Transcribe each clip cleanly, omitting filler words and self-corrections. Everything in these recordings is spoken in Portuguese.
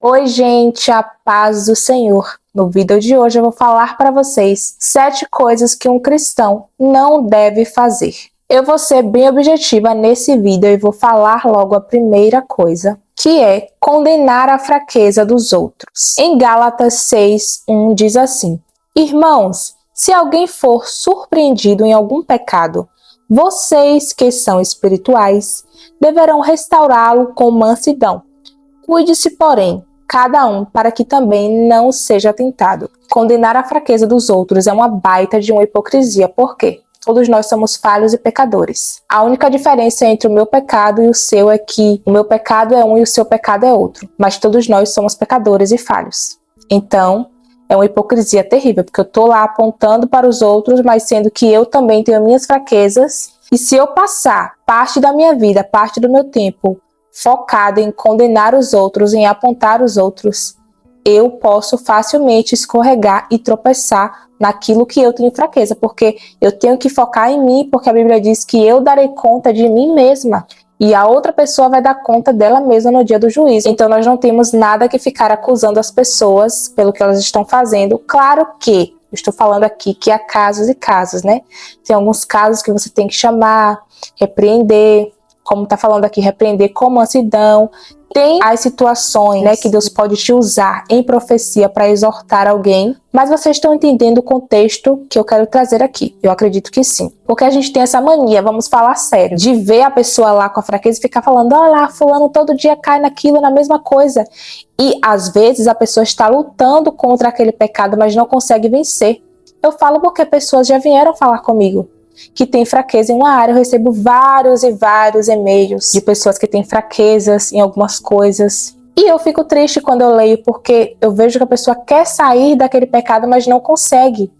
Oi, gente, a paz do Senhor. No vídeo de hoje eu vou falar para vocês 7 coisas que um cristão não deve fazer. Eu vou ser bem objetiva nesse vídeo e vou falar logo a primeira coisa, que é condenar a fraqueza dos outros. Em Gálatas 6:1 diz assim: Irmãos, se alguém for surpreendido em algum pecado, vocês que são espirituais deverão restaurá-lo com mansidão. Cuide-se, porém, cada um para que também não seja tentado. Condenar a fraqueza dos outros é uma baita de uma hipocrisia. Por quê? Todos nós somos falhos e pecadores. A única diferença entre o meu pecado e o seu é que o meu pecado é um e o seu pecado é outro. Mas todos nós somos pecadores e falhos. Então, é uma hipocrisia terrível, porque eu estou lá apontando para os outros, mas sendo que eu também tenho minhas fraquezas. E se eu passar parte da minha vida, parte do meu tempo, focada em condenar os outros, em apontar os outros, eu posso facilmente escorregar e tropeçar naquilo que eu tenho fraqueza, porque eu tenho que focar em mim, porque a Bíblia diz que eu darei conta de mim mesma e a outra pessoa vai dar conta dela mesma no dia do juízo. Então nós não temos nada que ficar acusando as pessoas pelo que elas estão fazendo. Claro que eu estou falando aqui que há casos e casos, né? Tem alguns casos que você tem que chamar, repreender, como está falando aqui, repreender com mansidão. Tem as situações, né, que Deus pode te usar em profecia para exortar alguém, mas vocês estão entendendo o contexto que eu quero trazer aqui? Eu acredito que sim. Porque a gente tem essa mania, vamos falar sério, de ver a pessoa lá com a fraqueza e ficar falando, olha lá, fulano todo dia cai naquilo, na mesma coisa. E às vezes a pessoa está lutando contra aquele pecado, mas não consegue vencer. Eu falo porque pessoas já vieram falar comigo que tem fraqueza em uma área. Eu recebo vários e vários e-mails de pessoas que têm fraquezas em algumas coisas. E eu fico triste quando eu leio, porque eu vejo que a pessoa quer sair daquele pecado, mas não consegue.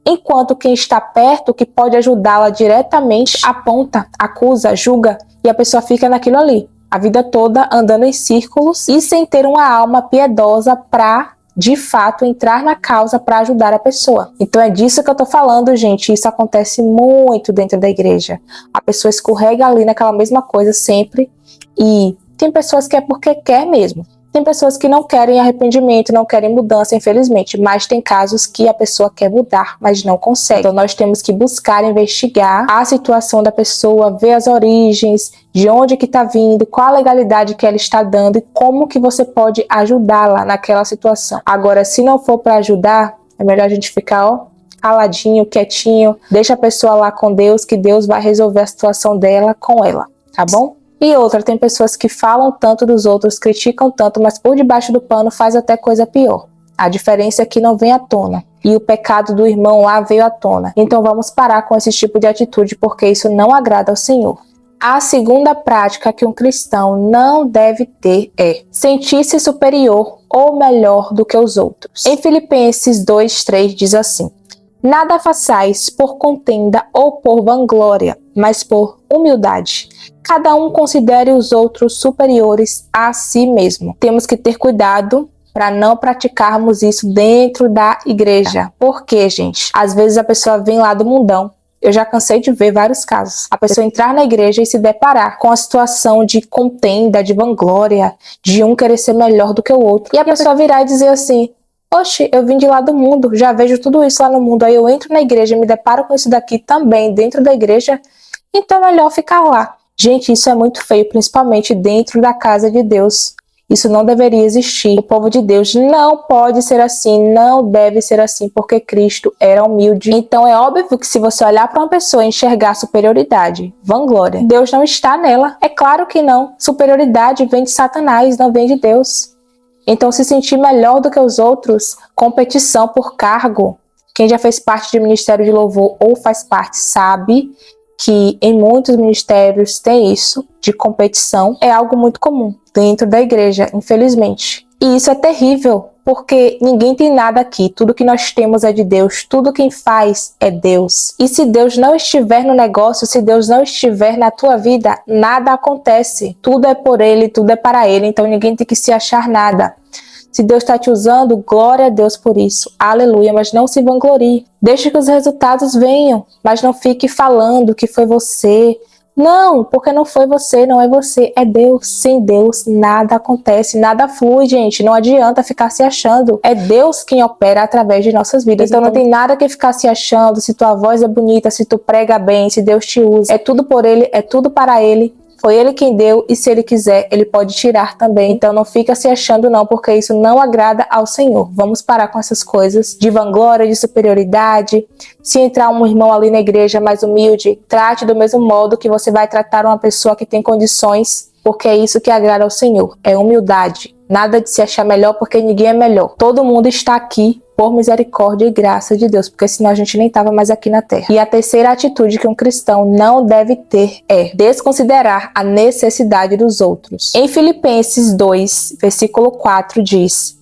Enquanto quem está perto, que pode ajudá-la diretamente, aponta, acusa, julga, e a pessoa fica naquilo ali, a vida toda andando em círculos e sem ter uma alma piedosa para de fato entrar na causa para ajudar a pessoa. Então é disso que eu tô falando, gente. Isso acontece muito dentro da igreja. A pessoa escorrega ali naquela mesma coisa sempre, e tem pessoas que é porque quer mesmo. Tem pessoas que não querem arrependimento, não querem mudança, infelizmente, mas tem casos que a pessoa quer mudar, mas não consegue. Então nós temos que buscar investigar a situação da pessoa, ver as origens, de onde que está vindo, qual a legalidade que ela está dando e como que você pode ajudá-la naquela situação. Agora, se não for para ajudar, é melhor a gente ficar, caladinho, quietinho, deixa a pessoa lá com Deus, que Deus vai resolver a situação dela com ela, tá bom? E outra, tem pessoas que falam tanto dos outros, criticam tanto, mas por debaixo do pano faz até coisa pior. A diferença é que não vem à tona. E o pecado do irmão lá veio à tona. Então vamos parar com esse tipo de atitude, porque isso não agrada ao Senhor. A segunda prática que um cristão não deve ter é sentir-se superior ou melhor do que os outros. Em Filipenses 2:3 diz assim: Nada façais por contenda ou por vanglória, mas por humildade. Cada um considere os outros superiores a si mesmo. Temos que ter cuidado para não praticarmos isso dentro da igreja. Por quê, gente? Às vezes a pessoa vem lá do mundão. Eu já cansei de ver vários casos. A pessoa entrar na igreja e se deparar com a situação de contenda, de vanglória, de um querer ser melhor do que o outro. E a pessoa virar e dizer assim: Oxe, eu vim de lá do mundo, já vejo tudo isso lá no mundo, aí eu entro na igreja e me deparo com isso daqui também dentro da igreja, então é melhor ficar lá. Gente, isso é muito feio, principalmente dentro da casa de Deus. Isso não deveria existir. O povo de Deus não pode ser assim, não deve ser assim, porque Cristo era humilde. Então é óbvio que se você olhar para uma pessoa e enxergar superioridade, vanglória, Deus não está nela. É claro que não. Superioridade vem de Satanás, não vem de Deus. Então, se sentir melhor do que os outros, competição por cargo. Quem já fez parte de ministério de louvor ou faz parte sabe que em muitos ministérios tem isso, de competição. É algo muito comum dentro da igreja, infelizmente. E isso é terrível, porque ninguém tem nada aqui. Tudo que nós temos é de Deus. Tudo quem faz é Deus. E se Deus não estiver no negócio, se Deus não estiver na tua vida, nada acontece. Tudo é por Ele, tudo é para Ele. Então ninguém tem que se achar nada. Se Deus está te usando, glória a Deus por isso. Aleluia, mas não se vanglorie. Deixe que os resultados venham, mas não fique falando que foi você. Não, porque não foi você, não é você, é Deus. Sem Deus, nada acontece, nada flui, gente. Não adianta ficar se achando. É Deus quem opera através de nossas vidas. Então não tem nada que ficar se achando se tua voz é bonita, se tu prega bem, se Deus te usa. É tudo por Ele, é tudo para Ele. Foi Ele quem deu e se Ele quiser, Ele pode tirar também. Então não fica se achando não, porque isso não agrada ao Senhor. Vamos parar com essas coisas de vanglória, de superioridade. Se entrar um irmão ali na igreja mais humilde, trate do mesmo modo que você vai tratar uma pessoa que tem condições, porque é isso que agrada ao Senhor. É humildade. Nada de se achar melhor porque ninguém é melhor. Todo mundo está aqui por misericórdia e graça de Deus, porque senão a gente nem estava mais aqui na terra. E a terceira atitude que um cristão não deve ter é desconsiderar a necessidade dos outros. Em Filipenses 2, versículo 4 diz: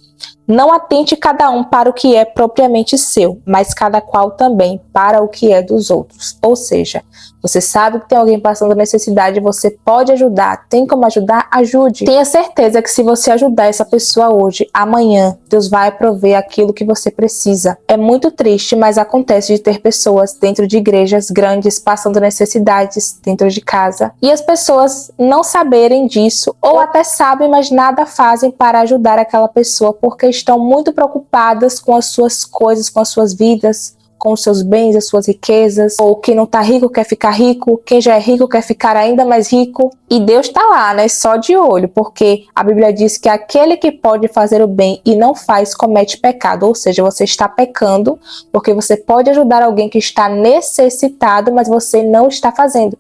não atente cada um para o que é propriamente seu, mas cada qual também para o que é dos outros. Ou seja, você sabe que tem alguém passando necessidade, você pode ajudar. Tem como ajudar? Ajude. Tenha certeza que se você ajudar essa pessoa hoje, amanhã, Deus vai prover aquilo que você precisa. É muito triste, mas acontece de ter pessoas dentro de igrejas grandes passando necessidades dentro de casa. E as pessoas não saberem disso, ou até sabem, mas nada fazem para ajudar aquela pessoa, porque estão muito preocupadas com as suas coisas, com as suas vidas, com os seus bens, as suas riquezas, ou quem não tá rico quer ficar rico, quem já é rico quer ficar ainda mais rico, e Deus tá lá, né, só de olho, porque a Bíblia diz que aquele que pode fazer o bem e não faz, comete pecado, ou seja, você está pecando, porque você pode ajudar alguém que está necessitado, mas você não está fazendo.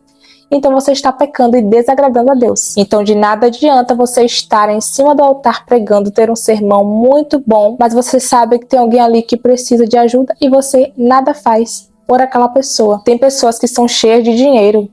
Então você está pecando e desagradando a Deus. Então de nada adianta você estar em cima do altar pregando, ter um sermão muito bom, mas você sabe que tem alguém ali que precisa de ajuda e você nada faz por aquela pessoa. Tem pessoas que são cheias de dinheiro,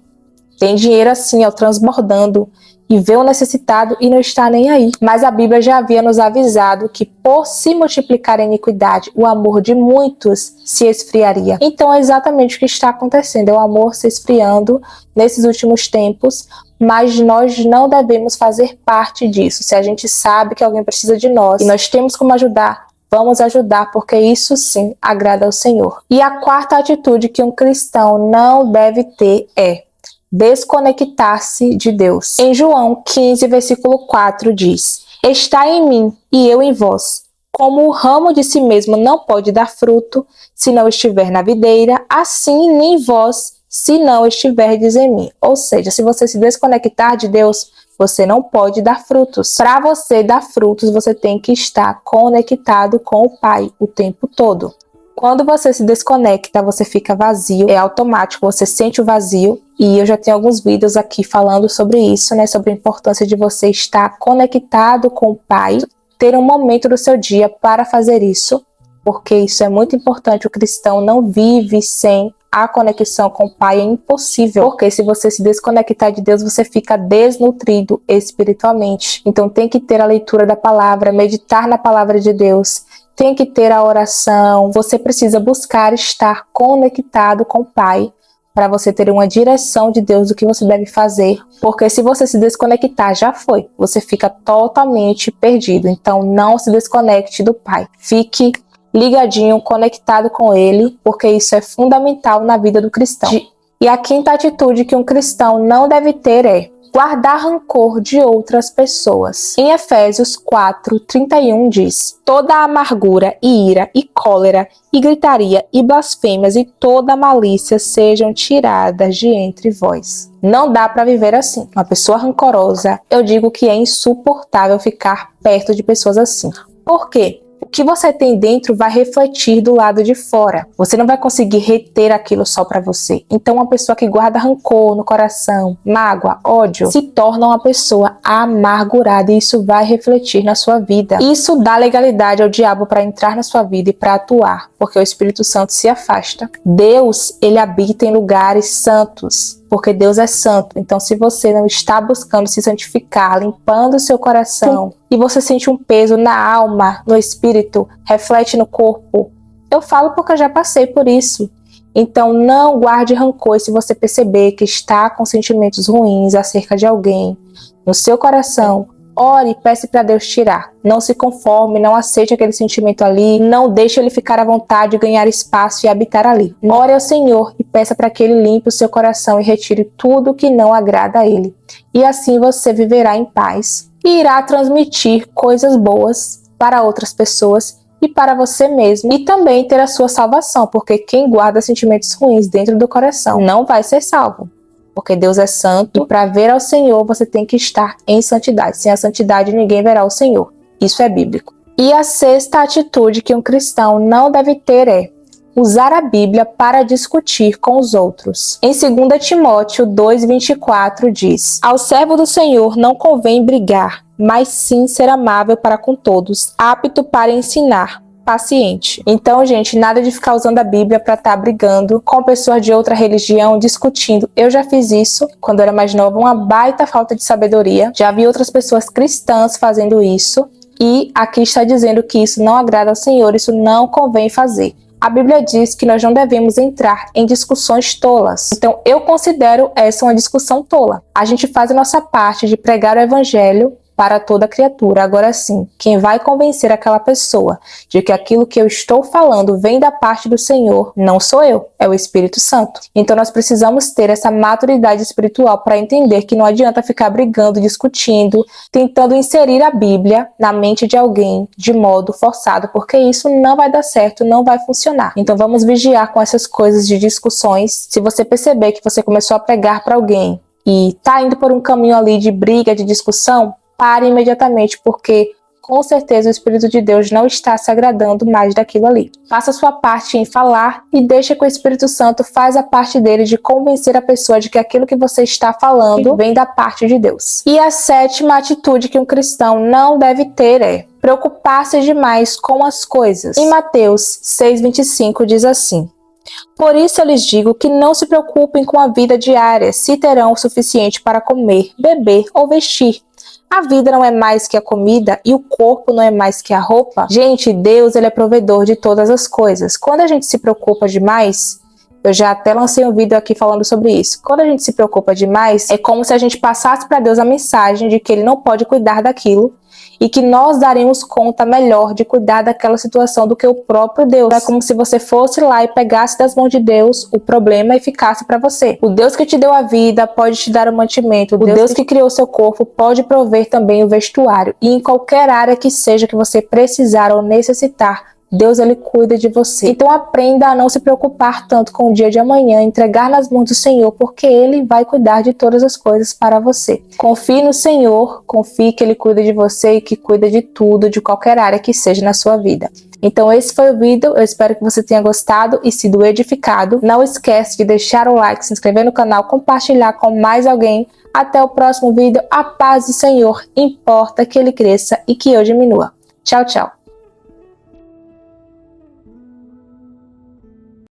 tem dinheiro assim, ó, transbordando, e vê o necessitado e não está nem aí. Mas a Bíblia já havia nos avisado que por se multiplicar a iniquidade, o amor de muitos se esfriaria. Então é exatamente o que está acontecendo, é o amor se esfriando nesses últimos tempos, mas nós não devemos fazer parte disso. Se a gente sabe que alguém precisa de nós e nós temos como ajudar, vamos ajudar, porque isso sim agrada ao Senhor. E a quarta atitude que um cristão não deve ter é desconectar-se de Deus. Em João 15, versículo 4 diz: está em mim e eu em vós. Como o ramo de si mesmo não pode dar fruto, se não estiver na videira, assim nem vós, se não estiverdes em mim. Ou seja, se você se desconectar de Deus, você não pode dar frutos. Para você dar frutos, você tem que estar conectado com o Pai o tempo todo. Quando você se desconecta, você fica vazio, é automático, você sente o vazio. E eu já tenho alguns vídeos aqui falando sobre isso, né? Sobre a importância de você estar conectado com o Pai, ter um momento do seu dia para fazer isso, porque isso é muito importante. O cristão não vive sem a conexão com o Pai, é impossível, porque se você se desconectar de Deus, você fica desnutrido espiritualmente. Então tem que ter a leitura da palavra, meditar na palavra de Deus, tem que ter a oração, você precisa buscar estar conectado com o Pai, para você ter uma direção de Deus do que você deve fazer, porque se você se desconectar, já foi, você fica totalmente perdido. Então não se desconecte do Pai, fique ligadinho, conectado com Ele, porque isso é fundamental na vida do cristão. E a quinta atitude que um cristão não deve ter é guardar rancor de outras pessoas. Em Efésios 4:31 diz: toda amargura e ira e cólera e gritaria e blasfêmias e toda malícia sejam tiradas de entre vós. Não dá para viver assim. Uma pessoa rancorosa, eu digo que é insuportável ficar perto de pessoas assim. Por quê? O que você tem dentro vai refletir do lado de fora. Você não vai conseguir reter aquilo só para você. Então, uma pessoa que guarda rancor no coração, mágoa, ódio, se torna uma pessoa amargurada e isso vai refletir na sua vida. Isso dá legalidade ao diabo para entrar na sua vida e para atuar, porque o Espírito Santo se afasta. Deus, ele habita em lugares santos, porque Deus é santo. Então, se você não está buscando se santificar, limpando o seu coração, e você sente um peso na alma, no espírito, reflete no corpo, eu falo porque eu já passei por isso. Então, não guarde rancor se você perceber que está com sentimentos ruins acerca de alguém no seu coração. ore, peça para Deus tirar. Não se conforme, não aceite aquele sentimento ali, não deixe ele ficar à vontade, ganhar espaço e habitar ali. Ore ao Senhor e peça para que Ele limpe o seu coração e retire tudo que não agrada a Ele. E assim você viverá em paz e irá transmitir coisas boas para outras pessoas e para você mesmo, e também ter a sua salvação, porque quem guarda sentimentos ruins dentro do coração não vai ser salvo. Porque Deus é santo, e para ver ao Senhor você tem que estar em santidade. Sem a santidade ninguém verá o Senhor. Isso é bíblico. E a sexta atitude que um cristão não deve ter é usar a Bíblia para discutir com os outros. Em 2 Timóteo 2,24 diz: Ao servo do Senhor não convém brigar, mas sim ser amável para com todos, apto para ensinar, paciente. Então, gente, nada de ficar usando a Bíblia para estar brigando com pessoas de outra religião, discutindo. Eu já fiz isso quando eu era mais nova, uma baita falta de sabedoria. Já vi outras pessoas cristãs fazendo isso, e aqui está dizendo que isso não agrada ao Senhor, isso não convém fazer. A Bíblia diz que nós não devemos entrar em discussões tolas. Então, eu considero essa uma discussão tola. A gente faz a nossa parte de pregar o Evangelho para toda criatura. Agora sim, quem vai convencer aquela pessoa de que aquilo que eu estou falando vem da parte do Senhor, não sou eu, é o Espírito Santo. Então nós precisamos ter essa maturidade espiritual para entender que não adianta ficar brigando, discutindo, tentando inserir a Bíblia na mente de alguém de modo forçado, porque isso não vai dar certo, não vai funcionar. Então vamos vigiar com essas coisas de discussões. Se você perceber que você começou a pregar para alguém e está indo por um caminho ali de briga, de discussão, pare imediatamente, porque com certeza o Espírito de Deus não está se agradando mais daquilo ali. Faça a sua parte em falar e deixa que o Espírito Santo faz a parte dele de convencer a pessoa de que aquilo que você está falando vem da parte de Deus. E a sétima atitude que um cristão não deve ter é preocupar-se demais com as coisas. Em Mateus 6,25 diz assim: Por isso eu lhes digo que não se preocupem com a vida diária, se terão o suficiente para comer, beber ou vestir. A vida não é mais que a comida e o corpo não é mais que a roupa? Gente, Deus, ele é provedor de todas as coisas. Quando a gente se preocupa demais, eu já até lancei um vídeo aqui falando sobre isso. Quando a gente se preocupa demais, é como se a gente passasse para Deus a mensagem de que ele não pode cuidar daquilo e que nós daremos conta melhor de cuidar daquela situação do que o próprio Deus. É como se você fosse lá e pegasse das mãos de Deus o problema e ficasse para você. O Deus que te deu a vida pode te dar o mantimento. O Deus que criou o seu corpo pode prover também o vestuário. E em qualquer área que seja que você precisar ou necessitar, Deus, ele cuida de você. Então aprenda a não se preocupar tanto com o dia de amanhã, entregar nas mãos do Senhor, porque ele vai cuidar de todas as coisas para você. Confie no Senhor, confie que ele cuida de você e que cuida de tudo, de qualquer área que seja na sua vida. Então esse foi o vídeo, eu espero que você tenha gostado e sido edificado. Não esquece de deixar o like, se inscrever no canal, compartilhar com mais alguém. Até o próximo vídeo. A paz do Senhor importa que ele cresça e que eu diminua. Tchau, tchau.